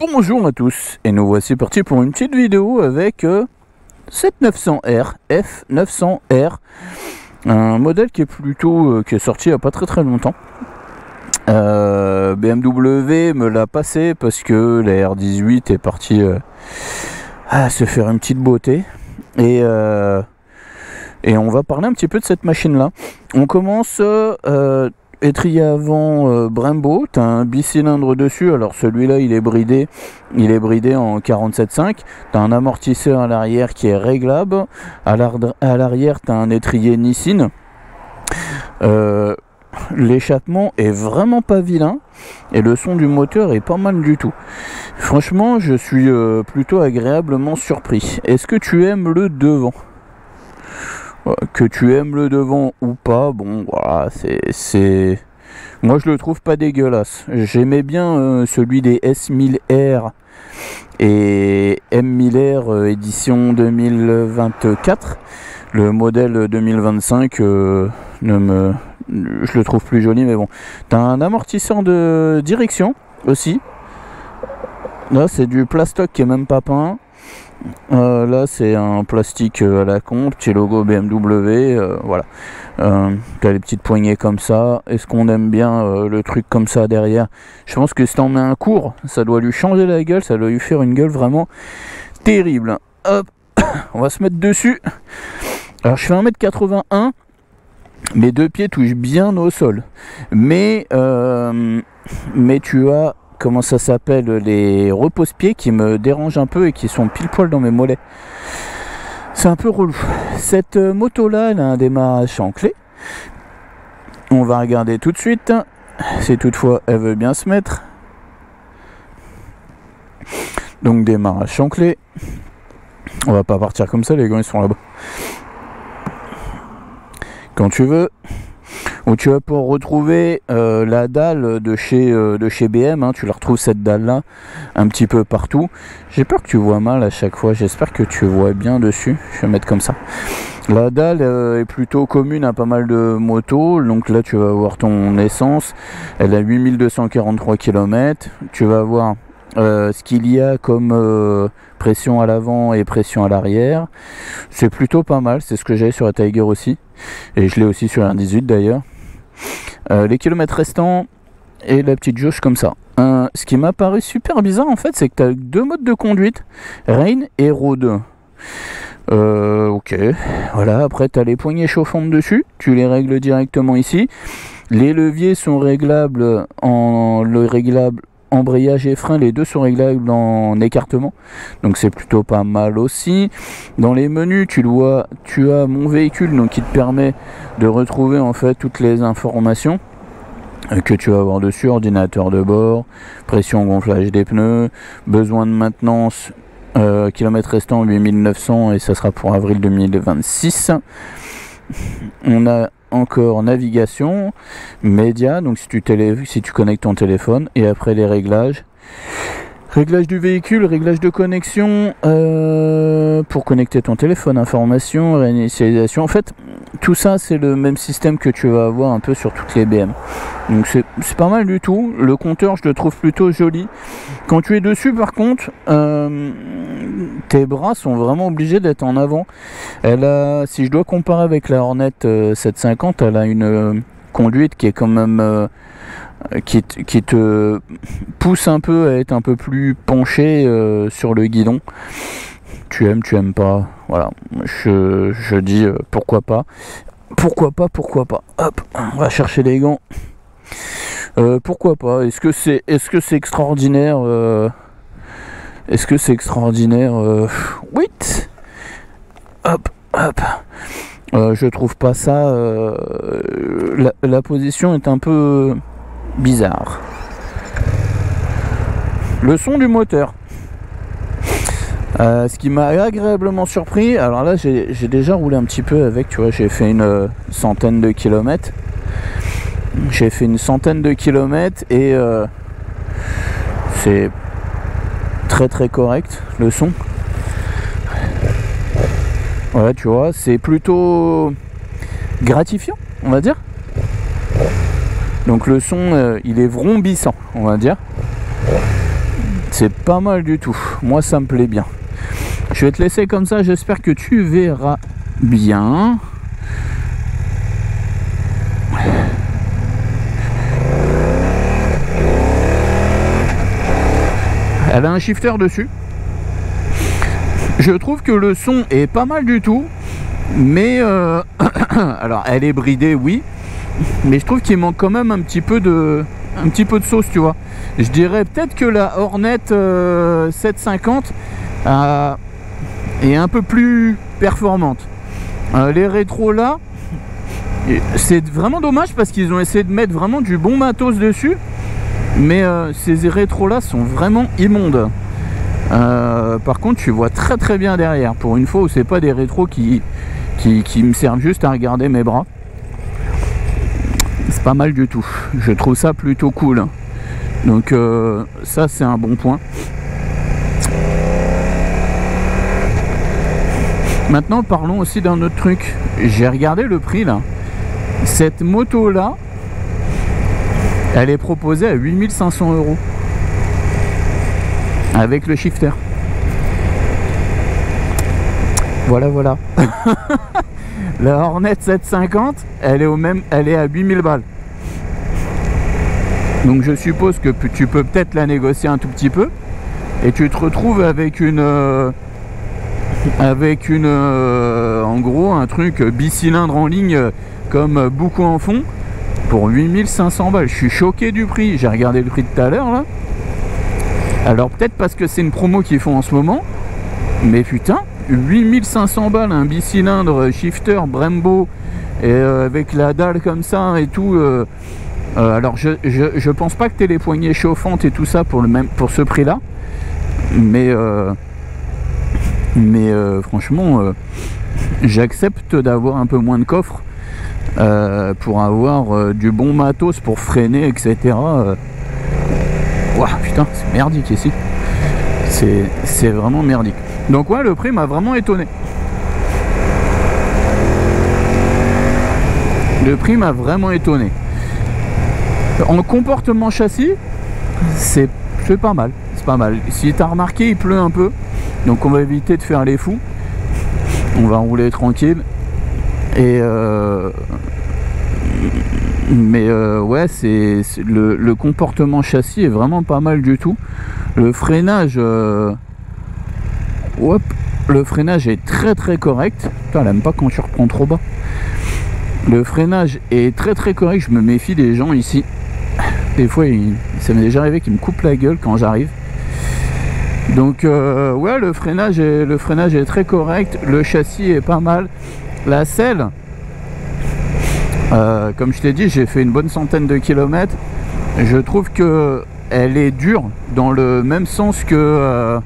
Bonjour à tous, et nous voici partis pour une petite vidéo avec cette 900R, F900R, un modèle qui est plutôt qui est sorti il n'y a pas très longtemps. BMW me l'a passé parce que la R18 est partie se faire une petite beauté, et on va parler un petit peu de cette machine là. On commence étrier avant Brembo, tu as un bicylindre dessus, alors celui-là il est bridé en 47.5, tu as un amortisseur à l'arrière qui est réglable, à l'arrière tu as un étrier Nissin. L'échappement est vraiment pas vilain et le son du moteur est pas mal du tout. Franchement, je suis plutôt agréablement surpris. Est-ce que tu aimes le devant ? Que tu aimes le devant ou pas, bon voilà, c'est... Moi je le trouve pas dégueulasse. J'aimais bien celui des S1000R et M1000R édition 2024. Le modèle 2025 je le trouve plus joli, mais bon. T'as un amortisseur de direction aussi. Là c'est du plastoc qui est même pas peint. Là c'est un plastique à la con, petit logo BMW, voilà. T'as les petites poignées comme ça. Est-ce qu'on aime bien le truc comme ça derrière? Je pense que si t'en mets un court, ça doit lui changer la gueule, ça doit lui faire une gueule vraiment terrible. Hop, on va se mettre dessus. Alors je fais 1m81, mes deux pieds touchent bien au sol, mais tu as... comment ça s'appelle, les repose-pieds qui me dérangent un peu et qui sont pile poil dans mes mollets. C'est un peu relou. Cette moto là, elle a un démarrage en clé. On va regarder tout de suite si toutefois elle veut bien se mettre. Donc démarrage en clé. On va pas partir comme ça, les gars ils sont là-bas. Quand tu veux. Où tu vas pouvoir retrouver la dalle de chez BM, hein, tu la retrouves cette dalle là un petit peu partout. J'ai peur que tu vois mal à chaque fois, j'espère que tu vois bien dessus. Je vais mettre comme ça. La dalle est plutôt commune à pas mal de motos, donc là tu vas voir ton essence, elle a 8243 km, tu vas voir ce qu'il y a comme pression à l'avant et pression à l'arrière. C'est plutôt pas mal, c'est ce que j'avais sur la Tiger aussi, et je l'ai aussi sur la R18 d'ailleurs. Les kilomètres restants et la petite jauge comme ça. Ce qui m'a paru super bizarre en fait, c'est que tu as deux modes de conduite, Rain et Road. Ok, voilà, après tu as les poignées chauffantes dessus, tu les règles directement ici. Les leviers sont réglables embrayage et frein, les deux sont réglables en écartement, donc c'est plutôt pas mal aussi. Dans les menus tu as mon véhicule, donc qui te permet de retrouver en fait toutes les informations que tu vas avoir dessus, ordinateur de bord, pression, gonflage des pneus, besoin de maintenance, kilomètres restants 8900 et ça sera pour avril 2026. On a encore navigation, média, donc si tu connectes ton téléphone, et après les réglages du véhicule, réglage de connexion pour connecter ton téléphone, information, réinitialisation. En fait tout ça c'est le même système que tu vas avoir un peu sur toutes les BM, donc c'est pas mal du tout. Le compteur je le trouve plutôt joli. Quand tu es dessus par contre, tes bras sont vraiment obligés d'être en avant. Elle a, si je dois comparer avec la Hornet 750, elle a une conduite qui est quand même qui te pousse un peu à être un peu plus penché sur le guidon. Tu aimes pas, voilà, je dis pourquoi pas. Hop, on va chercher les gants. Pourquoi pas? Est-ce que c'est extraordinaire? Est-ce que c'est extraordinaire? Oui. Hop. Je trouve pas ça. La position est un peu bizarre. Le son du moteur. Ce qui m'a agréablement surpris, alors là j'ai déjà roulé un petit peu avec, tu vois, j'ai fait une centaine de kilomètres. Et c'est très correct le son. Ouais, tu vois, c'est plutôt gratifiant, on va dire. Donc le son il est vrombissant, on va dire. c'est pas mal du tout. Moi ça me plaît bien. Je vais te laisser comme ça, j'espère que tu verras bien. Elle a un shifter dessus. Je trouve que le son est pas mal du tout. Mais alors elle est bridée, oui. Mais je trouve qu'il manque quand même un petit peu de sauce, tu vois. Je dirais peut-être que la Hornet 750 est un peu plus performante. Les rétros là, c'est vraiment dommage parce qu'ils ont essayé de mettre vraiment du bon matos dessus. Mais ces rétros là sont vraiment immondes. Par contre tu vois très très bien derrière. Pour une fois où c'est pas des rétros qui me servent juste à regarder mes bras. C'est pas mal du tout. Je trouve ça plutôt cool. Donc ça c'est un bon point. Maintenant parlons aussi d'un autre truc. J'ai regardé le prix là. Cette moto là, elle est proposée à 8500 € avec le shifter. Voilà, voilà. La Hornet 750, elle est à 8000 balles. Donc je suppose que tu peux peut-être la négocier un tout petit peu et tu te retrouves avec en gros un truc bicylindre en ligne comme beaucoup en font pour 8500 balles. Je suis choqué du prix. J'ai regardé le prix de tout à l'heure là. Alors peut-être parce que c'est une promo qu'ils font en ce moment, mais putain, 8500 balles un bicylindre shifter Brembo et avec la dalle comme ça et tout. Alors je pense pas que tu aies les poignées chauffantes et tout ça pour ce prix là, mais franchement j'accepte d'avoir un peu moins de coffre pour avoir du bon matos pour freiner, etc. Ouah, putain, c'est merdique ici. C'est vraiment merdique. Donc ouais, le prix m'a vraiment étonné. Le prix m'a vraiment étonné. En comportement châssis, c'est pas mal. C'est pas mal. Si tu as remarqué, il pleut un peu. Donc on va éviter de faire les fous. On va rouler tranquille. Et ouais, le comportement châssis est vraiment pas mal du tout. Le freinage le freinage est très très correct. Putain, elle aime pas quand tu reprends trop bas. Le freinage est très très correct. Je me méfie des gens ici. Des fois ça m'est déjà arrivé qu'ils me coupent la gueule quand j'arrive. Donc ouais, le freinage est très correct. Le châssis est pas mal. La selle, comme je t'ai dit, j'ai fait une bonne centaine de kilomètres. Je trouve que elle est dure dans le même sens que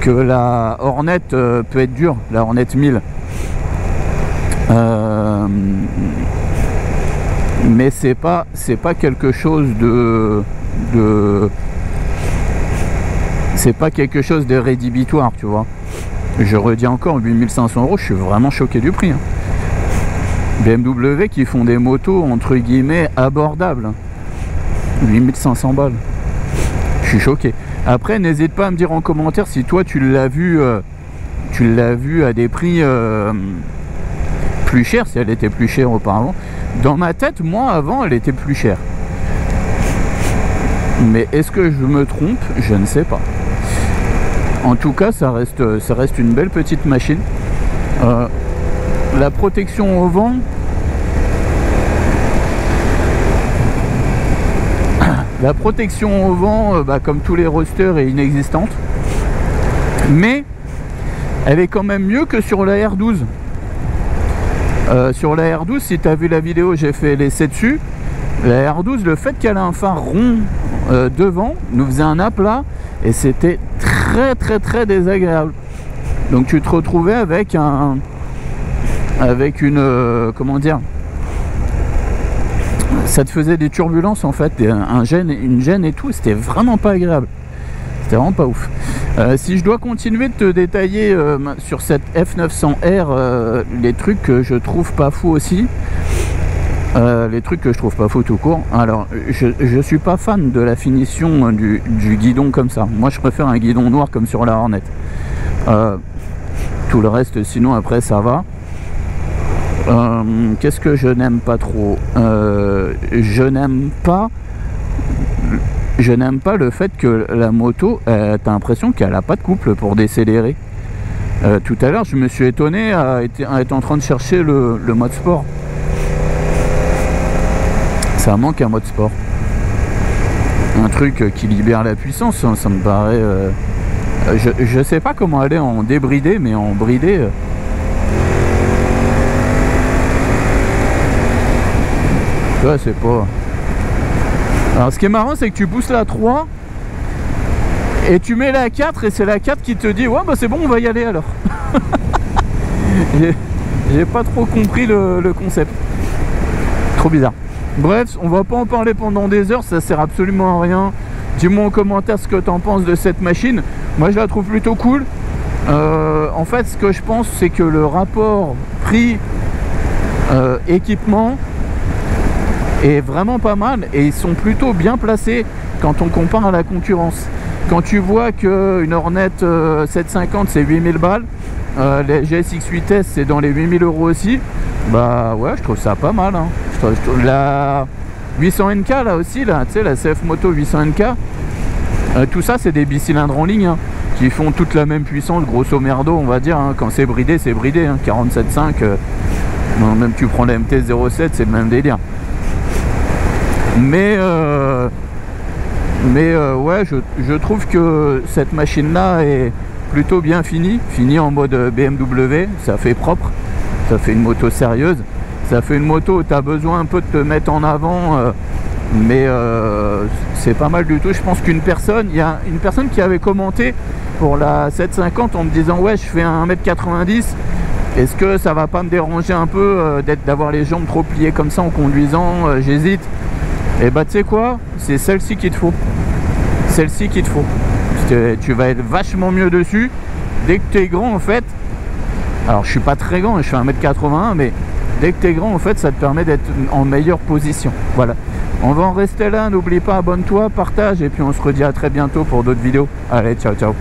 la Hornet peut être dure, la Hornet 1000. Mais c'est pas quelque chose c'est pas quelque chose de rédhibitoire, tu vois. Je redis encore, 8500 €, je suis vraiment choqué du prix. BMW qui font des motos entre guillemets abordables. 8500 balles. Je suis choqué. Après, n'hésite pas à me dire en commentaire si toi tu l'as vu à des prix plus chers, si elle était plus chère auparavant. Dans ma tête, moi avant, elle était plus chère. Mais est-ce que je me trompe? Je ne sais pas. En tout cas, ça reste une belle petite machine. La protection au vent, comme tous les rosters, est inexistante. Mais elle est quand même mieux que sur la R12. Sur la R12, si tu as vu la vidéo, j'ai fait l'essai dessus. La R12, le fait qu'elle a un phare rond devant nous faisait un aplat et c'était très très très désagréable. Donc tu te retrouvais avec une comment dire, ça te faisait des turbulences en fait, une gêne et tout. C'était vraiment pas agréable, c'était vraiment pas ouf. Si je dois continuer de te détailler sur cette F900R les trucs que je trouve pas fous aussi, Les trucs que je trouve pas faux tout court. Alors, je suis pas fan de la finition du guidon comme ça. Moi, je préfère un guidon noir comme sur la Hornet. Tout le reste, sinon, après, ça va. Qu'est-ce que je n'aime pas trop? Je n'aime pas le fait que la moto, t'as l'impression qu'elle a pas de couple pour décélérer. Tout à l'heure, je me suis étonné à être en train de chercher le mode sport. Ça manque un mode sport. Un truc qui libère la puissance, hein, ça me paraît... je sais pas comment aller en débridé, mais en bridé... Ouais, c'est pas... Alors ce qui est marrant, c'est que tu pousses la 3 et tu mets la 4 et c'est la 4 qui te dit ouais bah c'est bon, on va y aller alors. J'ai pas trop compris le concept. Trop bizarre. Bref, on va pas en parler pendant des heures, ça sert absolument à rien. Dis-moi en commentaire ce que tu en penses de cette machine. Moi je la trouve plutôt cool. En fait ce que je pense, c'est que le rapport prix équipement est vraiment pas mal et ils sont plutôt bien placés quand on compare à la concurrence. Quand tu vois qu'une Hornet 750 c'est 8000 balles, les GSX-8S c'est dans les 8000 € aussi, bah ouais, je trouve ça pas mal, hein. La 800NK là aussi, là, tu sais, la CF Moto 800NK, tout ça c'est des bicylindres en ligne, hein, qui font toute la même puissance grosso merdo, on va dire, hein. Quand c'est bridé, hein, 47.5, même tu prends la MT-07, c'est le même délire. Mais ouais, je trouve que cette machine là est plutôt bien finie en mode BMW, ça fait propre, ça fait une moto sérieuse, ça fait une moto où tu as besoin un peu de te mettre en avant, mais c'est pas mal du tout. Je pense qu'une personne, il y a une personne qui avait commenté pour la 750 en me disant ouais, je fais 1m90, est-ce que ça va pas me déranger un peu d'avoir les jambes trop pliées comme ça en conduisant, j'hésite. Et bah tu sais quoi, c'est celle-ci qu'il te faut. Celle-ci qu'il te faut. Tu vas être vachement mieux dessus. Dès que tu es grand en fait, alors je suis pas très grand, je fais 1m81, mais dès que tu es grand en fait, ça te permet d'être en meilleure position. Voilà. On va en rester là, n'oublie pas, abonne-toi, partage et puis on se redit à très bientôt pour d'autres vidéos. Allez, ciao ciao.